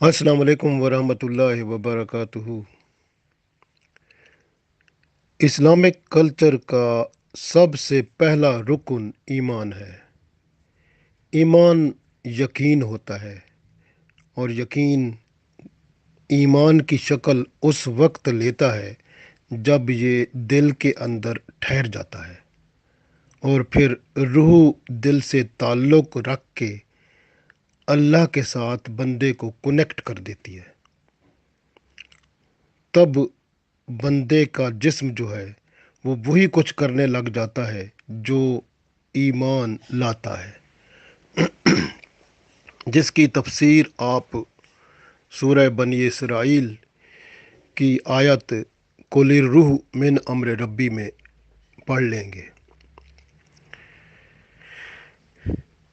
السلام علیکم ورحمۃ اللہ وبرکاتہ۔ اسلامک کلچر کا سب سے پہلا رکن ایمان ہے۔ ایمان یقین ہوتا ہے، اور یقین ایمان کی شکل اس وقت لیتا ہے جب یہ دل کے اندر ٹھہر جاتا ہے اور پھر روح دل سے تعلق رکھ کے اللہ کے ساتھ بندے کو کنیکٹ کر دیتی ہے۔ تب بندے کا جسم جو ہے وہ وہی کچھ کرنے لگ جاتا ہے جو ایمان لاتا ہے، جس کی تفسیر آپ سورہ بنی اسرائیل کی آیت قل الروح من امر ربی میں پڑھ لیں گے۔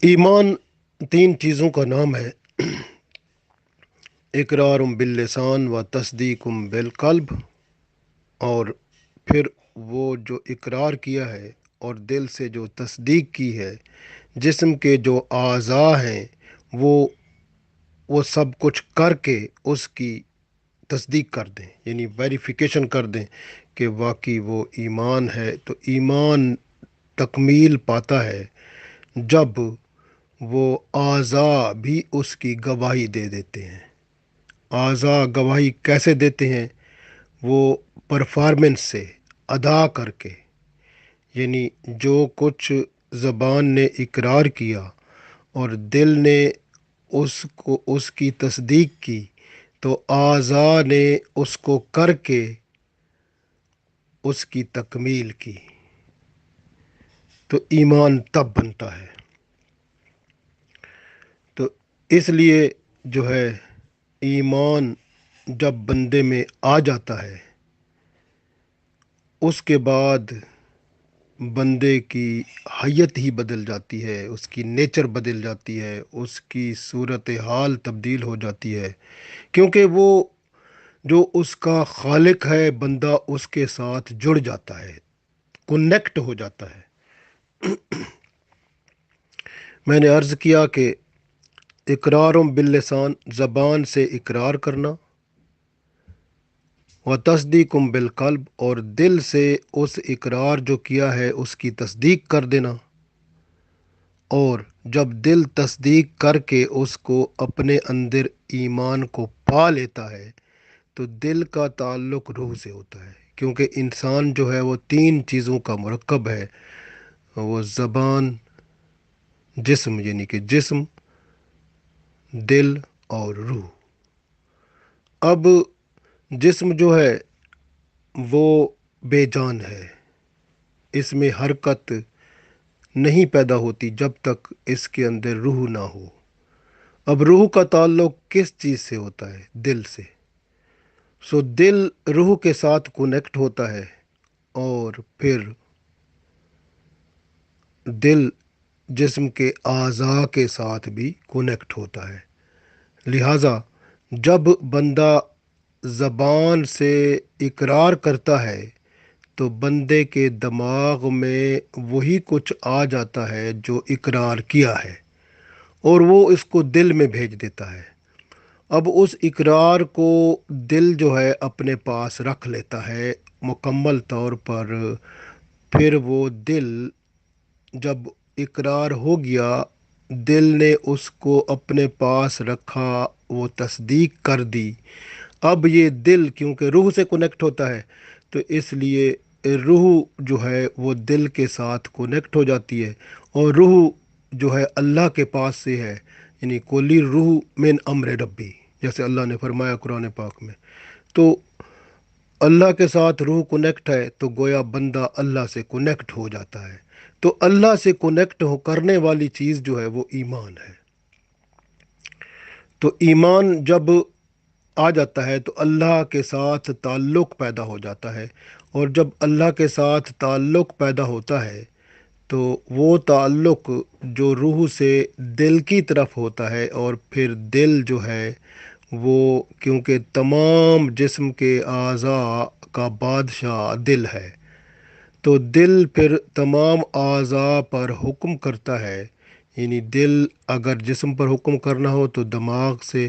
ایمان تین چیزوں کا نام ہے: اقرار باللسان و تصدیق بالقلب، اور پھر وہ جو اقرار کیا ہے اور دل سے جو تصدیق کی ہے، جسم کے جو اعضاء ہیں وہ سب کچھ کر کے اس کی تصدیق کر دیں، یعنی ویریفیکیشن کر دیں کہ واقعی وہ ایمان ہے۔ تو ایمان تکمیل پاتا ہے جب وہ اعضاء بھی اس کی گواہی دے دیتے ہیں۔ اعضاء گواہی کیسے دیتے ہیں؟ وہ پرفارمنس سے، ادا کر کے، یعنی جو کچھ زبان نے اقرار کیا اور دل نے اس کی تصدیق کی، تو اعضاء نے اس کو کر کے اس کی تکمیل کی، تو ایمان تب بنتا ہے۔ تو اس لیے جو ہے ایمان جب بندے میں آ جاتا ہے، اس کے بعد بندے کی حیت ہی بدل جاتی ہے، اس کی نیچر بدل جاتی ہے، اس کی صورتحال تبدیل ہو جاتی ہے، کیونکہ وہ جو اس کا خالق ہے، بندہ اس کے ساتھ جڑ جاتا ہے، کنیکٹ ہو جاتا ہے۔ میں نے عرض کیا کہ اقرار باللسان، زبان سے اقرار کرنا، و تصدیق بالقلب، اور دل سے اس اقرار جو کیا ہے اس کی تصدیق کر دینا، اور جب دل تصدیق کر کے اس کو اپنے اندر ایمان کو پا لیتا ہے تو دل کا تعلق روح سے ہوتا ہے، کیونکہ انسان جو ہے وہ تین چیزوں کا مرکب ہے، وہ زبان، جسم، یعنی کہ جسم، دل اور روح۔ اب جسم جو ہے وہ بے جان ہے، اس میں حرکت نہیں پیدا ہوتی جب تک اس کے اندر روح نہ ہو۔ اب روح کا تعلق کس چیز سے ہوتا ہے؟ دل سے۔ سو دل روح کے ساتھ کنیکٹ ہوتا ہے، اور پھر دل جسم کے اعضاء کے ساتھ بھی کنیکٹ ہوتا ہے۔ لہٰذا جب بندہ زبان سے اقرار کرتا ہے تو بندے کے دماغ میں وہی کچھ آ جاتا ہے جو اقرار کیا ہے، اور وہ اس کو دل میں بھیج دیتا ہے۔ اب اس اقرار کو دل جو ہے اپنے پاس رکھ لیتا ہے مکمل طور پر۔ پھر وہ دل جب اقرار ہو گیا، دل نے اس کو اپنے پاس رکھا، وہ تصدیق کر دی۔ اب یہ دل کیونکہ روح سے کنیکٹ ہوتا ہے، تو اس لیے روح جو ہے وہ دل کے ساتھ کنیکٹ ہو جاتی ہے، اور روح جو ہے اللہ کے پاس سے ہے، یعنی کولی روح من امر ربی، جیسے اللہ نے فرمایا قرآن پاک میں۔ تو اللہ کے ساتھ روح کنیکٹ ہے تو گویا بندہ اللہ سے کنیکٹ ہو جاتا ہے۔ تو اللہ سے کنیکٹ ہو کرنے والی چیز جو ہے وہ ایمان ہے۔ تو ایمان جب آ جاتا ہے تو اللہ کے ساتھ تعلق پیدا ہو جاتا ہے، اور جب اللہ کے ساتھ تعلق پیدا ہوتا ہے تو وہ تعلق جو روح سے دل کی طرف ہوتا ہے، اور پھر دل جو ہے وہ کیونکہ تمام جسم کے اعضاء کا بادشاہ دل ہے، تو دل پھر تمام اعضاء پر حکم کرتا ہے، یعنی دل اگر جسم پر حکم کرنا ہو تو دماغ سے،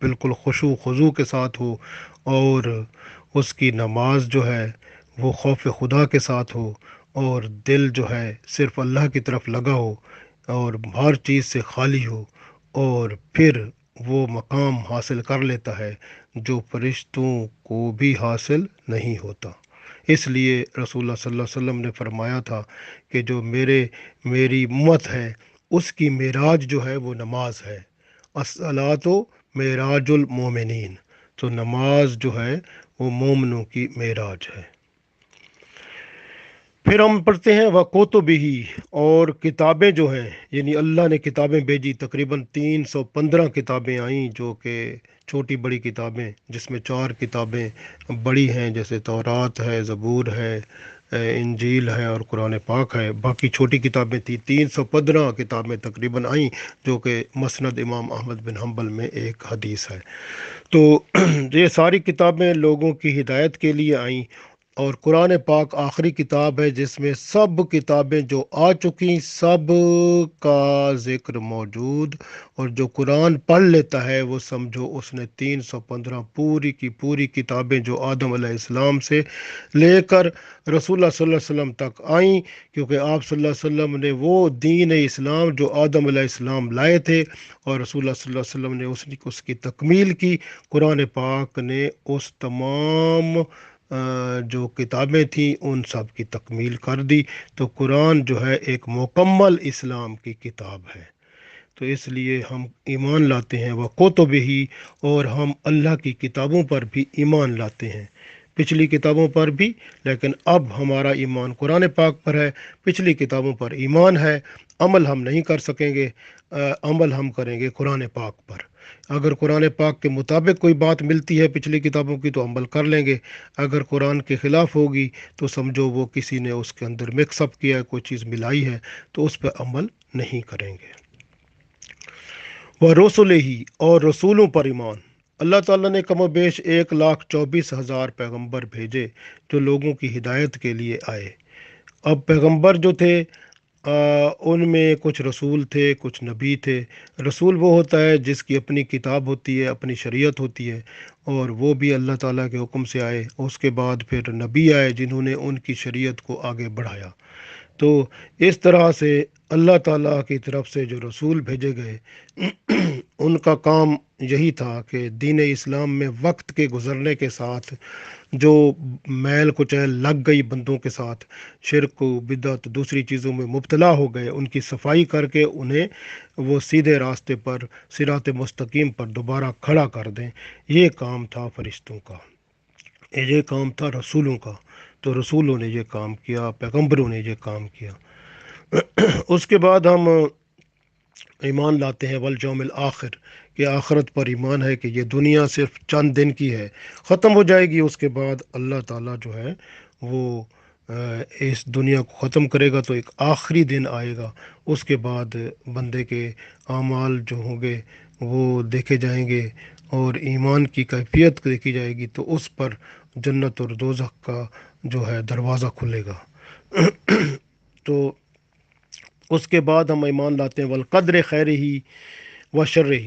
بالکل خشوع خضوع کے ساتھ ہو، اور اس کی نماز جو ہے وہ خوف خدا کے ساتھ ہو، اور دل جو ہے صرف اللہ کی طرف لگا ہو اور ہر چیز سے خالی ہو، اور پھر وہ مقام حاصل کر لیتا ہے جو فرشتوں کو بھی حاصل نہیں ہوتا۔ اس لیے رسول اللہ صلی اللہ علیہ وسلم نے فرمایا تھا کہ جو میری امت ہے اس کی معراج جو ہے وہ نماز ہے، الصلاۃ معراج المومنین، تو نماز جو ہے وہ مومنوں کی معراج ہے۔ پھر ہم پڑھتے ہیں وَکُتُبِہِ، اور کتابیں جو ہیں، یعنی اللہ نے کتابیں بھیجی، تقریباً 315 کتابیں آئیں، جو کہ چھوٹی بڑی کتابیں، جس میں 4 کتابیں بڑی ہیں جیسے تورات ہے، زبور ہے، انجیل ہے اور قرآن پاک ہے۔ باقی چھوٹی کتابیں تھیں، 315 کتابیں تقریباً آئیں، جو کہ مسند امام احمد بن حنبل میں ایک حدیث ہے۔ تو یہ ساری کتابیں لوگوں کی ہدایت کے لیے آئیں، اور قرآن پاک آخری کتاب ہے جس میں سب کتابیں جو آ چکی سب کا ذکر موجود، اور جو قرآن پڑھ لیتا ہے وہ سمجھو اس نے 315 پوری کی پوری کتابیں جو آدم علیہ السلام سے لے کر رسول اللہ صلی اللہ علیہ وسلم تک آئیں، کیونکہ آپ صلی اللہ علیہ وسلم نے وہ دین اسلام جو آدم علیہ السلام لائے تھے، اور رسول اللہ صلی اللہ علیہ وسلم نے اس کی تکمیل کی۔ قرآن پاک نے اس تمام جو کتابیں تھیں ان سب کی تکمیل کر دی، تو قرآن جو ہے ایک مکمل اسلام کی کتاب ہے۔ تو اس لیے ہم ایمان لاتے ہیں وَکُتُبِہِ، اور ہم اللہ کی کتابوں پر بھی ایمان لاتے ہیں، پچھلی کتابوں پر بھی، لیکن اب ہمارا ایمان قرآن پاک پر ہے، پچھلی کتابوں پر ایمان ہے۔ عمل ہم نہیں کر سکیں گے، عمل ہم کریں گے قرآن پاک پر۔ اگر قرآن پاک کے مطابق کوئی بات ملتی ہے پچھلی کتابوں کی تو عمل کر لیں گے، اگر قرآن کے خلاف ہوگی تو سمجھو وہ کسی نے اس کے اندر مکس اپ کیا ہے، کوئی چیز ملائی ہے، تو اس پہ عمل نہیں کریں گے۔ وَرُسُلِهِ، اور رسولوں پر ایمان۔ اللہ تعالیٰ نے کم و بیش 1,24,000 پیغمبر بھیجے جو لوگوں کی ہدایت کے لیے آئے۔ اب پیغمبر جو تھے ان میں کچھ رسول تھے، کچھ نبی تھے۔ رسول وہ ہوتا ہے جس کی اپنی کتاب ہوتی ہے، اپنی شریعت ہوتی ہے، اور وہ بھی اللہ تعالیٰ کے حکم سے آئے۔ اس کے بعد پھر نبی آئے جنہوں نے ان کی شریعت کو آگے بڑھایا۔ تو اس طرح سے اللہ تعالیٰ کی طرف سے جو رسول بھیجے گئے ان کا کام یہی تھا کہ دین اسلام میں وقت کے گزرنے کے ساتھ جو میل کچیل لگ گئی بندوں کے ساتھ، شرک و بدعت دوسری چیزوں میں مبتلا ہو گئے، ان کی صفائی کر کے انہیں وہ سیدھے راستے پر، صراط مستقیم پر دوبارہ کھڑا کر دیں، یہ کام تھا فرشتوں کا، یہ کام تھا رسولوں کا۔ تو رسولوں نے یہ کام کیا، پیغمبروں نے یہ کام کیا۔ اس کے بعد ہم ایمان لاتے ہیں والیوم الآخر، کہ آخرت پر ایمان ہے کہ یہ دنیا صرف چند دن کی ہے، ختم ہو جائے گی، اس کے بعد اللہ تعالیٰ جو ہے وہ اس دنیا کو ختم کرے گا، تو ایک آخری دن آئے گا، اس کے بعد بندے کے اعمال جو ہوں گے وہ دیکھے جائیں گے، اور ایمان کی کیفیت دیکھی جائے گی، تو اس پر جنت اور دوزخ کا جو ہے دروازہ کھلے گا۔ تو اس کے بعد ہم ایمان لاتے ہیں والقدر خیرہ و شرہ،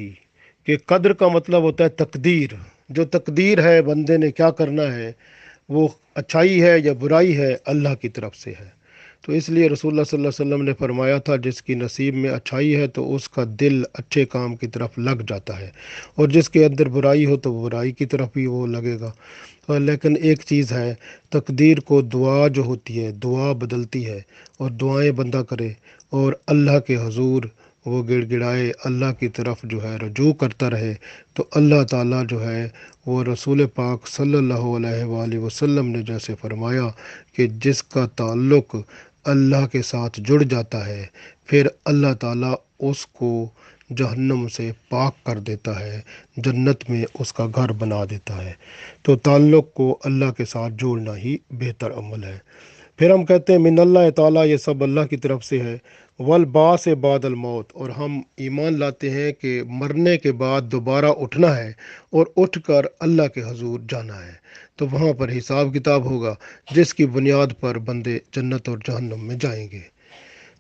کہ قدر کا مطلب ہوتا ہے تقدیر، جو تقدیر ہے بندے نے کیا کرنا ہے، وہ اچھائی ہے یا برائی ہے، اللہ کی طرف سے ہے۔ تو اس لیے رسول اللہ صلی اللہ علیہ وسلم نے فرمایا تھا جس کی نصیب میں اچھائی ہے تو اس کا دل اچھے کام کی طرف لگ جاتا ہے، اور جس کے اندر برائی ہو تو برائی کی طرف ہی وہ لگے گا۔ لیکن ایک چیز ہے، تقدیر کو دعا جو ہوتی ہے دعا بدلتی ہے، اور دعائیں بندہ کرے اور اللہ کے حضور وہ گڑ گڑائے، اللہ کی طرف جو ہے رجوع کرتا رہے، تو اللہ تعالیٰ جو ہے وہ رسول پاک صلی اللہ علیہ وآلہ وسلم نے جیسے فرمایا کہ جس کا تعلق اللہ کے ساتھ جڑ جاتا ہے، پھر اللہ تعالیٰ اس کو جہنم سے پاک کر دیتا ہے، جنت میں اس کا گھر بنا دیتا ہے۔ تو تعلق کو اللہ کے ساتھ جوڑنا ہی بہتر عمل ہے۔ پھر ہم کہتے ہیں من اللہ تعالیٰ، یہ سب اللہ کی طرف سے ہے، والبعث بعد الموت، اور ہم ایمان لاتے ہیں کہ مرنے کے بعد دوبارہ اٹھنا ہے، اور اٹھ کر اللہ کے حضور جانا ہے، تو وہاں پر حساب کتاب ہوگا جس کی بنیاد پر بندے جنت اور جہنم میں جائیں گے۔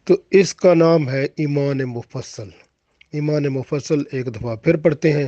تو اس کا نام ہے ایمان مفصل۔ ایمان مفصل ایک دفعہ پھر پڑھتے ہیں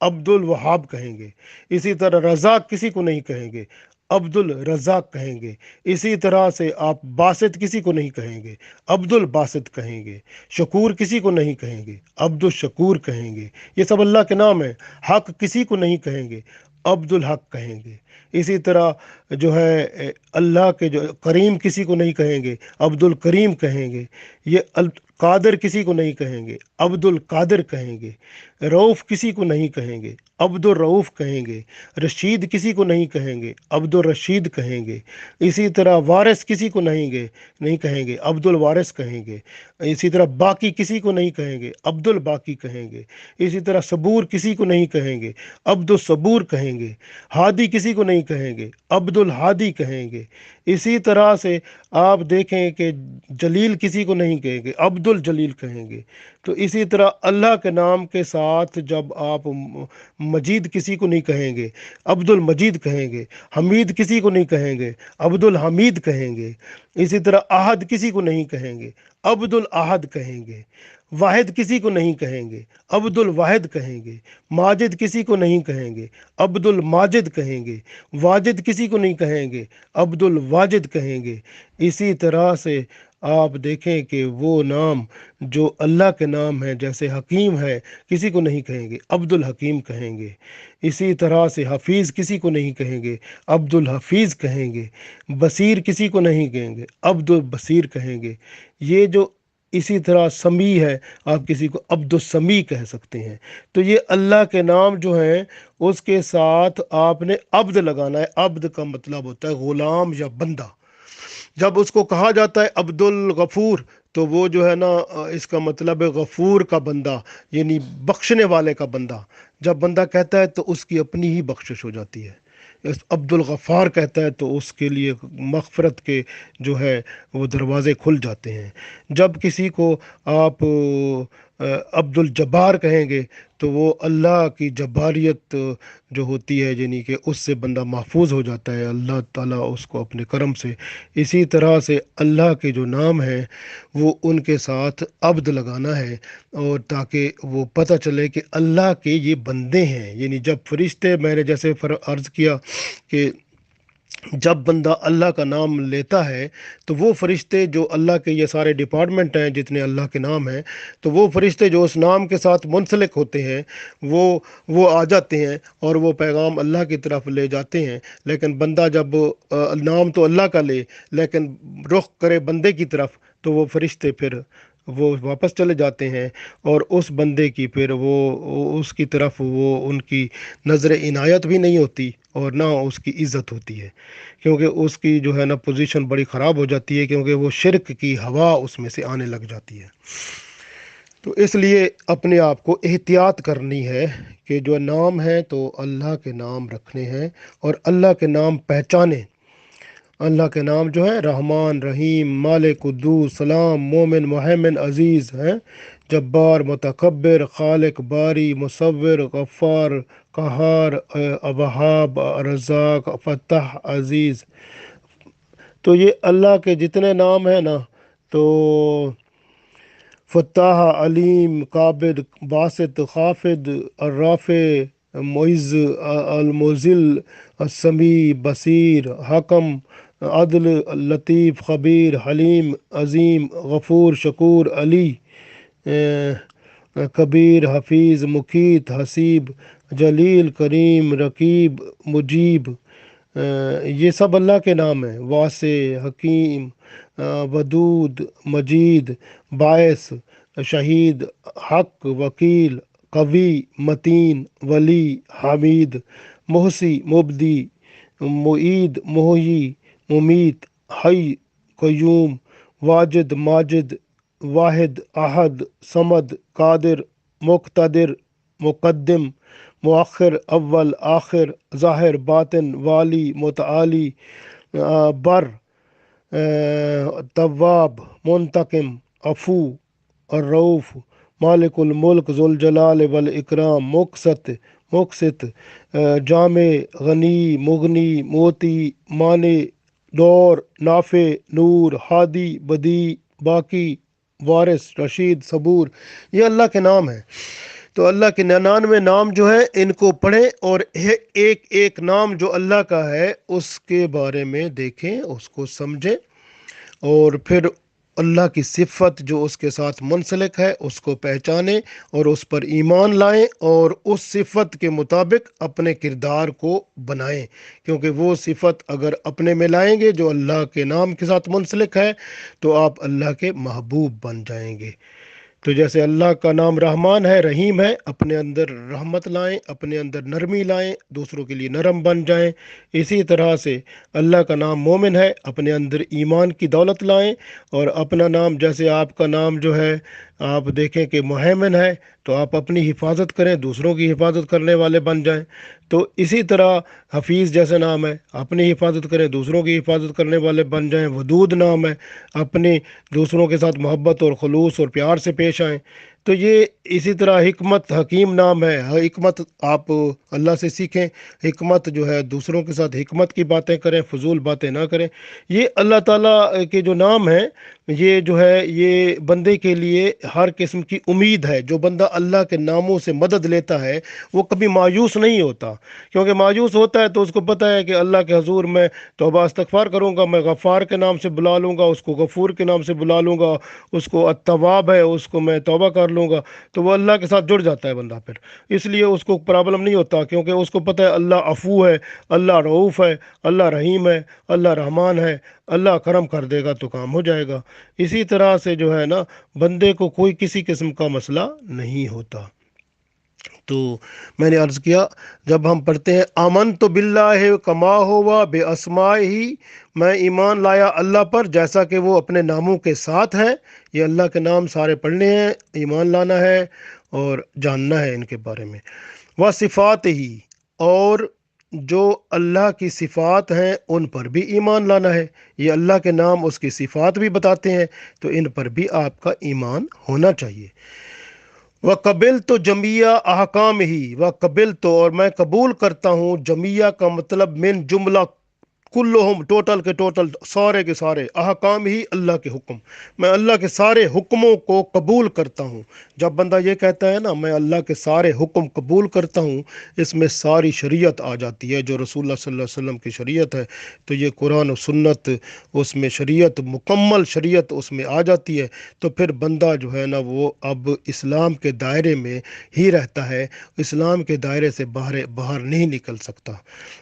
عبد الوہاب کہیں گے۔ اسی طرح رزاق کسی کو نہیں کہیں گے، عبد الرزاق کہیں گے۔ اسی طرح سے آپ باسط کسی کو نہیں کہیں گے، عبد الباسط کہیں گے۔ شکور کسی کو نہیں کہیں گے، عبد الشکور کہیں گے۔ یہ سب اللہ کے نام ہیں۔ حق کسی کو نہیں کہیں گے، عبد الحق کہیں گے۔ اسی طرح جو ہے اللہ کے جو کریم کسی کو نہیں کہیں گے، عبد الکریم کہیں گے۔ یہ قادر کسی کو نہیں کہیں گے، عبد القادر کہیں گے۔ رؤوف کسی کو نہیں کہیں گے، عبد الرؤوف کہیں گے۔ رشید کسی کو نہیں کہیں گے، عبد الرشید کہیں گے۔ اسی طرح وارث کسی کو نہیں کہیں گے، عبد الوارث کہیں گے۔ اسی طرح باقی کسی کو نہیں کہیں گے، عبد الباقی کہیں گے۔ اسی طرح صبور کسی کو نہیں کہیں گے، عبد الصبور کہیں گے۔ ہادی کسی کو نہیں کہیں گے، عبد الہادی کہیں گے۔ اسی طرح سے آپ دیکھیں کہ جلیل کسی کو نہیں کہیں گے، عبد الجلیل کہیں گے۔ تو اسی طرح اللہ کے نام کے ساتھ جب آپ مجید کسی کو نہیں کہیں گے، عبد المجید کہیں گے۔ حمید کسی کو نہیں کہیں گے، عبد الحمید کہیں گے۔ اسی طرح احد کسی کو نہیں کہیں گے، عبد الاحد کہیں گے۔ واحد کسی کو نہیں کہیں گے، عبد الواحد کہیں گے۔ ماجد کسی کو نہیں کہیں گے، عبد الماجد کہیں گے۔ واجد کسی کو نہیں کہیں گے، عبد الواجد کہیں گے۔ اسی طرح سے آپ دیکھیں کہ وہ نام جو اللہ کے نام ہیں، جیسے حکیم ہے کسی کو نہیں کہیں گے، عبد الحکیم کہیں گے۔ اسی طرح سے حفیظ کسی کو نہیں کہیں گے، عبد الحفیظ کہیں گے۔ بصیر کسی کو نہیں کہیں گے، عبد البصیر کہیں گے۔ یہ جو اسی طرح سمیع ہے، آپ کسی کو عبد السمیع کہہ سکتے ہیں۔ تو یہ اللہ کے نام جو ہیں اس کے ساتھ آپ نے عبد لگانا ہے۔ عبد کا مطلب ہوتا ہے غلام یا بندہ۔ جب اس کو کہا جاتا ہے عبد الغفور تو وہ جو ہے نا اس کا مطلب ہے غفور کا بندہ، یعنی بخشنے والے کا بندہ۔ جب بندہ کہتا ہے تو اس کی اپنی ہی بخشش ہو جاتی ہے۔ عبد الغفار کہتا ہے تو اس کے لیے مغفرت کے جو ہے وہ دروازے کھل جاتے ہیں۔ جب کسی کو آپ عبد الجبار کہیں گے تو وہ اللہ کی جباریت جو ہوتی ہے، یعنی کہ اس سے بندہ محفوظ ہو جاتا ہے، اللہ تعالیٰ اس کو اپنے کرم سے۔ اسی طرح سے اللہ کے جو نام ہیں وہ ان کے ساتھ عبد لگانا ہے، اور تاکہ وہ پتہ چلے کہ اللہ کے یہ بندے ہیں۔ یعنی جب فرشتے، میں نے جیسے عرض کیا کہ جب بندہ اللہ کا نام لیتا ہے تو وہ فرشتے جو اللہ کے یہ سارے ڈپارٹمنٹ ہیں جتنے اللہ کے نام ہیں، تو وہ فرشتے جو اس نام کے ساتھ منسلک ہوتے ہیں وہ آ جاتے ہیں اور وہ پیغام اللہ کی طرف لے جاتے ہیں۔ لیکن بندہ جب نام تو اللہ کا لے لیکن رخ کرے بندے کی طرف تو وہ فرشتے پھر وہ واپس چلے جاتے ہیں، اور اس بندے کی پھر وہ اس کی طرف وہ ان کی نظر عنایت بھی نہیں ہوتی اور نہ اس کی عزت ہوتی ہے، کیونکہ اس کی جو ہے نا پوزیشن بڑی خراب ہو جاتی ہے، کیونکہ وہ شرک کی ہوا اس میں سے آنے لگ جاتی ہے۔ تو اس لیے اپنے آپ کو احتیاط کرنی ہے کہ جو نام ہے تو اللہ کے نام رکھنے ہیں، اور اللہ کے نام پہچانے۔ اللہ کے نام جو ہے رحمان، رحیم، مالک، قدوس، سلام، مومن، محمن، عزیز ہیں، جبار، متکبر، خالق، باری، مصور، غفار، قہار، وہاب، رزاق، فتح، عزیز۔ تو یہ اللہ کے جتنے نام ہیں نا، تو فتح، علیم، قابض، باسط، خافض، الرافع، معز، المذل، السمیع، بصیر، حکم، عدل، لطیف، خبیر، حلیم، عظیم، غفور، شکور، علی، کبیر، حفیظ، مقیت، حسیب، جلیل، کریم، رقیب، مجیب۔ یہ سب اللہ کے نام ہیں۔ واسع، حکیم، ودود، مجید، باعث، شہید، حق، وکیل، قوی، متین، ولی، حمید، محصی، مبدی، معید، محیی، ممیت، حی، قیوم، واجد، ماجد، واحد، احد، صمد، قادر، مقتدر، مقدم، مؤخر، اول، آخر، ظاہر، باطن، والی، متعالی، بر، تواب، منتقم، عفو، الرؤوف، مالک الملک، ذو الجلال والاکرام، مقسط، جامع، غنی، مغنی، موتی، مانع، دور، نافع، نور، ہادی، بدیع، باقی، وارث، رشید، صبور۔ یہ اللہ کے نام ہیں۔ تو اللہ کے 99 نام جو ہے ان کو پڑھیں، اور ایک ایک نام جو اللہ کا ہے اس کے بارے میں دیکھیں، اس کو سمجھیں، اور پھر اللہ کی صفت جو اس کے ساتھ منسلک ہے اس کو پہچانیں اور اس پر ایمان لائیں، اور اس صفت کے مطابق اپنے کردار کو بنائیں، کیونکہ وہ صفت اگر اپنے میں لائیں گے جو اللہ کے نام کے ساتھ منسلک ہے تو آپ اللہ کے محبوب بن جائیں گے۔ تو جیسے اللہ کا نام رحمان ہے، رحیم ہے، اپنے اندر رحمت لائیں، اپنے اندر نرمی لائیں، دوسروں کے لیے نرم بن جائیں۔ اسی طرح سے اللہ کا نام مومن ہے، اپنے اندر ایمان کی دولت لائیں، اور اپنا نام جیسے آپ کا نام جو ہے آپ دیکھیں کہ مہیمن ہے، تو آپ اپنی حفاظت کریں، دوسروں کی حفاظت کرنے والے بن جائیں۔ تو اسی طرح حفیظ جیسے نام ہے، اپنی حفاظت کریں، دوسروں کی حفاظت کرنے والے بن جائیں۔ ودود نام ہے، اپنے دوسروں کے ساتھ محبت اور خلوص اور پیار سے پیش آئیں۔ تو یہ اسی طرح حکمت حکیم نام ہے، حکمت آپ اللہ سے سیکھیں، حکمت جو ہے دوسروں کے ساتھ حکمت کی باتیں کریں، فضول باتیں نہ کریں۔ یہ اللہ تعالیٰ کے جو نام ہیں یہ جو ہے یہ بندے کے لیے ہر قسم کی امید ہے۔ جو بندہ اللہ کے ناموں سے مدد لیتا ہے وہ کبھی مایوس نہیں ہوتا، کیونکہ مایوس ہوتا ہے تو اس کو پتہ ہے کہ اللہ کے حضور میں توبہ استغفار کروں گا، میں غفار کے نام سے بلا لوں گا، اس کو غفور کے نام سے بلا لوں گا، اس کو التواب ہے اس کو میں توبہ کر لوں گا، تو وہ اللہ کے ساتھ جڑ جاتا ہے بندہ پھر۔ اس لیے اس کو پرابلم نہیں ہوتا، کیونکہ اس کو پتہ ہے اللہ عفو ہے، اللہ رؤوف ہے، اللہ رحیم ہے، اللہ رحمان ہے، اللہ کرم کر دے گا تو کام ہو جائے گا۔ اسی طرح سے جو ہے نا بندے کو کوئی کسی قسم کا مسئلہ نہیں ہوتا۔ تو میں نے عرض کیا جب ہم پڑھتے ہیں آمن تو باللہ کما ہوا بے اسماء ہی، میں ایمان لایا اللہ پر جیسا کہ وہ اپنے ناموں کے ساتھ ہیں۔ یہ اللہ کے نام سارے پڑھنے ہیں، ایمان لانا ہے اور جاننا ہے ان کے بارے میں۔ وہ صفات ہی، اور جو اللہ کی صفات ہیں ان پر بھی ایمان لانا ہے۔ یہ اللہ کے نام اس کی صفات بھی بتاتے ہیں، تو ان پر بھی آپ کا ایمان ہونا چاہیے۔ وقبل تو جمیہ احکام ہی، وقبل تو اور میں قبول کرتا ہوں، جمیہ کا مطلب من جملہ، کلہم ٹوٹل کے ٹوٹل، سارے کے سارے، احکام ہی اللہ کے حکم، میں اللہ کے سارے حکموں کو قبول کرتا ہوں۔ جب بندہ یہ کہتا ہے نا میں اللہ کے سارے حکم قبول کرتا ہوں، اس میں ساری شریعت آ جاتی ہے جو رسول اللہ صلی اللہ علیہ وسلم کی شریعت ہے۔ تو یہ قرآن و سنت، اس میں شریعت، مکمل شریعت اس میں آ جاتی ہے، تو پھر بندہ جو ہے نا وہ اب اسلام کے دائرے میں ہی رہتا ہے، اسلام کے دائرے سے باہر نہیں نکل سکتا۔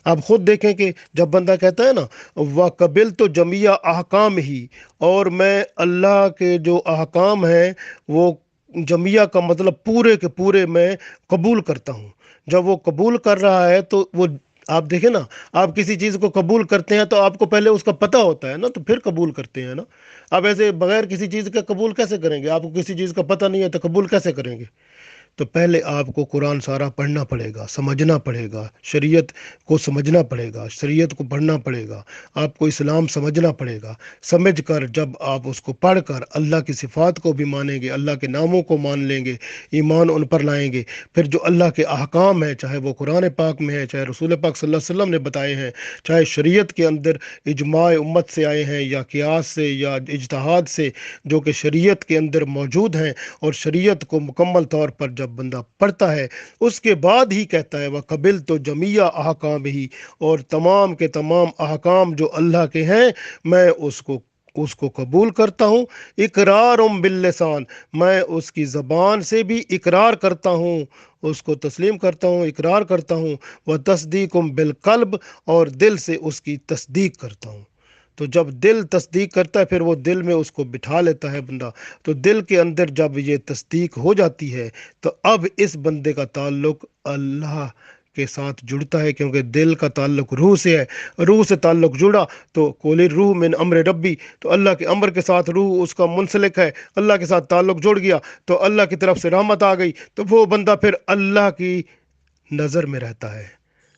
آپ خود دیکھیں کہ جب بندہ کہتا ہے نا وَقَبِلْ تو جمیع احکام ہی، اور میں اللہ کے جو احکام ہیں وہ جمیع کا مطلب پورے کے پورے میں قبول کرتا ہوں۔ جب وہ قبول کر رہا ہے تو وہ، آپ دیکھیں نا، آپ کسی چیز کو قبول کرتے ہیں تو آپ کو پہلے اس کا پتہ ہوتا ہے نا، تو پھر قبول کرتے ہیں نا۔ آپ ایسے بغیر کسی چیز کا قبول کیسے کریں گے؟ آپ کو کسی چیز کا پتہ نہیں ہے تو قبول کیسے کریں گے؟ تو پہلے آپ کو قرآن سارا پڑھنا پڑے گا، سمجھنا پڑے گا، شریعت کو سمجھنا پڑے گا، شریعت کو پڑھنا پڑے گا، آپ کو اسلام سمجھنا پڑے گا۔ سمجھ کر جب آپ اس کو پڑھ کر اللہ کی صفات کو بھی مانیں گے، اللہ کے ناموں کو مان لیں گے، ایمان ان پر لائیں گے، پھر جو اللہ کے احکام ہیں، چاہے وہ قرآن پاک میں ہے، چاہے رسول پاک صلی اللہ علیہ وسلم نے بتائے ہیں، چاہے شریعت کے اندر اجماع امت سے آئے ہیں یا قیاس سے یا اجتہاد سے، جو کہ شریعت کے اندر موجود ہیں، اور شریعت کو مکمل طور پر جب بندہ پڑھتا ہے اس کے بعد ہی کہتا ہے وَقَبِلْ تو جمیع احکام ہی، اور تمام کے تمام احکام جو اللہ کے ہیں میں اس کو قبول کرتا ہوں۔ اقرار باللسان، میں اس کی زبان سے بھی اقرار کرتا ہوں، اس کو تسلیم کرتا ہوں، اقرار کرتا ہوں۔ وَتَصْدِيقٌ بالقلب، اور دل سے اس کی تصدیق کرتا ہوں۔ تو جب دل تصدیق کرتا ہے پھر وہ دل میں اس کو بٹھا لیتا ہے بندہ، تو دل کے اندر جب یہ تصدیق ہو جاتی ہے تو اب اس بندے کا تعلق اللہ کے ساتھ جڑتا ہے، کیونکہ دل کا تعلق روح سے ہے، روح سے تعلق جڑا تو قُلِ الروح من امر ربی، تو اللہ کے امر کے ساتھ روح اس کا منسلک ہے، اللہ کے ساتھ تعلق جڑ گیا تو اللہ کی طرف سے رحمت آ گئی، تو وہ بندہ پھر اللہ کی نظر میں رہتا ہے۔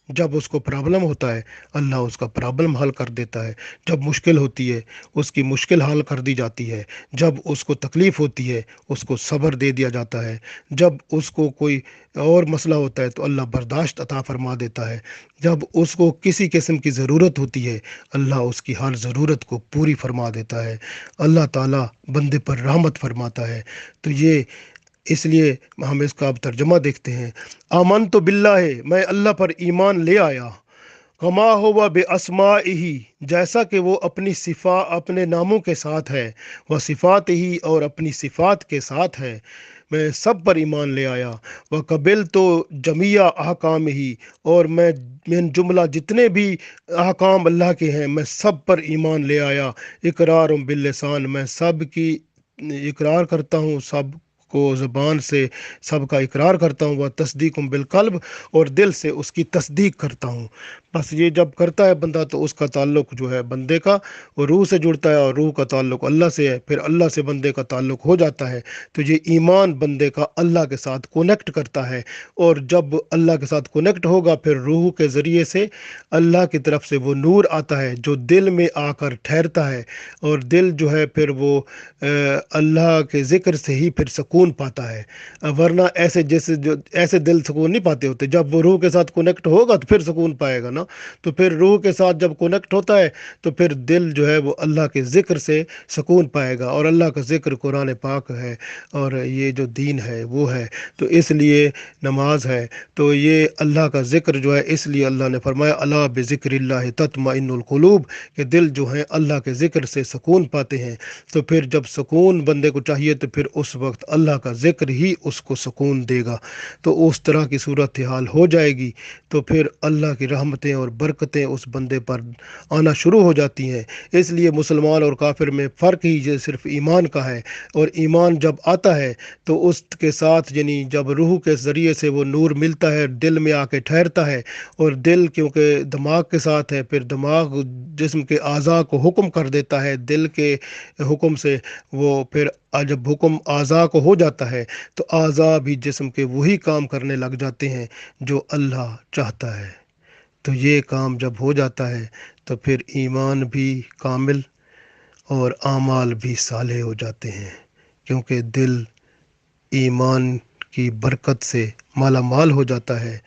جب اس کو پرابلم ہوتا ہے اللہ اس کا پرابلم حل کر دیتا ہے، جب مشکل ہوتی ہے اس کی مشکل حل کر دی جاتی ہے، جب اس کو تکلیف ہوتی ہے اس کو صبر دے دیا جاتا ہے، جب اس کو کوئی اور مسئلہ ہوتا ہے تو اللہ برداشت عطا فرما دیتا ہے، جب اس کو کسی قسم کی ضرورت ہوتی ہے اللہ اس کی ہر ضرورت کو پوری فرما دیتا ہے، اللہ تعالیٰ بندے پر رحمت فرماتا ہے۔ تو یہ اس لیے ہم اس کا اب ترجمہ دیکھتے ہیں۔ آمن تو باللہ، میں اللہ پر ایمان لے آیا، کما ہوا بے اسماء ہی، جیسا کہ وہ اپنے ناموں کے ساتھ ہے، وہ صفات ہی، اور اپنی صفات کے ساتھ ہے، میں سب پر ایمان لے آیا۔ وہ قبل تو جمیع احکام ہی، اور میں جملہ جتنے بھی احکام اللہ کے ہیں میں سب پر ایمان لے آیا۔ اقرار باللسان، میں سب کی اقرار کرتا ہوں، سب کو زبان سے سب کا اقرار کرتا ہوں۔ وہ تصدیق بالقلب، اور دل سے اس کی تصدیق کرتا ہوں۔ بس یہ جب کرتا ہے بندہ تو اس کا تعلق جو ہے بندے کا وہ روح سے جڑتا ہے، اور روح کا تعلق اللہ سے ہے، پھر اللہ سے بندے کا تعلق ہو جاتا ہے۔ تو یہ ایمان بندے کا اللہ کے ساتھ کونیکٹ کرتا ہے، اور جب اللہ کے ساتھ کونیکٹ ہوگا پھر روح کے ذریعے سے اللہ کی طرف سے وہ نور آتا ہے جو دل میں آ کر ٹھہرتا ہے، اور دل جو ہے پھر وہ اللہ کے ذکر سے ہی پھر سکون پاتا ہے۔ ورنہ ایسے دل سکون نہیں پاتے ہوتے۔ جب وہ روح کے ساتھ کونیکٹ ہوگا تو پھر سکون پائے گا نا۔ تو پھر روح کے ساتھ جب کونیکٹ ہوتا ہے تو پھر دل جو ہے وہ اللہ کے ذکر سے سکون پائے گا، اور اللہ کا ذکر قرآن پاک ہے، اور یہ جو دین ہے وہ ہے، تو اس لیے نماز ہے۔ تو یہ اللہ کا ذکر جو ہے، اس لیے اللہ نے فرمایا الا بذکر اللہ تطمئن القلوب، کہ دل جو ہیں اللہ کے ذکر سے سکون پاتے ہیں۔ تو پھر جب سکون بندے کو چاہیے تو پھر اس وقت اللہ کا ذکر ہی اس کو سکون دے گا۔ تو اس طرح کی صورتحال ہو جائے گی، تو پھر اللہ کی رحمتیں اور برکتیں اس بندے پر آنا شروع ہو جاتی ہیں۔ اس لیے مسلمان اور کافر میں فرق ہی یہ صرف ایمان کا ہے، اور ایمان جب آتا ہے تو اس کے ساتھ یعنی جب روح کے ذریعے سے وہ نور ملتا ہے، دل میں آ کے ٹھہرتا ہے، اور دل کیونکہ دماغ کے ساتھ ہے، پھر دماغ جسم کے اعضاء کو حکم کر دیتا ہے، دل کے حکم سے وہ پھر جب حکم اعضاء کو ہو جاتا ہے تو اعضاء بھی جسم کے وہی کام کرنے لگ جاتے ہیں جو اللہ چاہتا ہے۔ تو یہ کام جب ہو جاتا ہے تو پھر ایمان بھی کامل اور اعمال بھی صالح ہو جاتے ہیں، کیونکہ دل ایمان کی برکت سے مالا مال ہو جاتا ہے،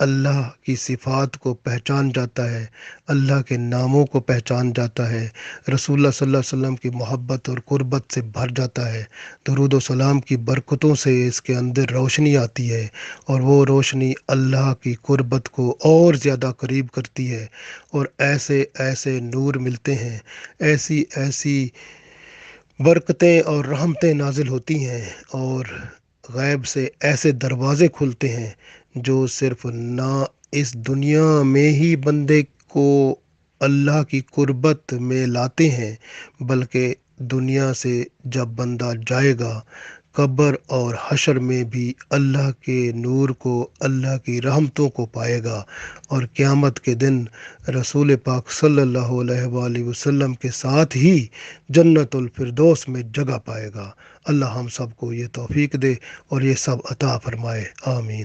اللہ کی صفات کو پہچان جاتا ہے، اللہ کے ناموں کو پہچان جاتا ہے، رسول اللہ صلی اللہ علیہ وسلم کی محبت اور قربت سے بھر جاتا ہے، درود و سلام کی برکتوں سے اس کے اندر روشنی آتی ہے، اور وہ روشنی اللہ کی قربت کو اور زیادہ قریب کرتی ہے، اور ایسے ایسے نور ملتے ہیں، ایسی ایسی برکتیں اور رحمتیں نازل ہوتی ہیں، اور غیب سے ایسے دروازے کھلتے ہیں جو صرف نہ اس دنیا میں ہی بندے کو اللہ کی قربت میں لاتے ہیں، بلکہ دنیا سے جب بندہ جائے گا قبر اور حشر میں بھی اللہ کے نور کو، اللہ کی رحمتوں کو پائے گا، اور قیامت کے دن رسول پاک صلی اللہ علیہ وآلہ وسلم کے ساتھ ہی جنت الفردوس میں جگہ پائے گا۔ اللہ ہم سب کو یہ توفیق دے اور یہ سب عطا فرمائے، آمین۔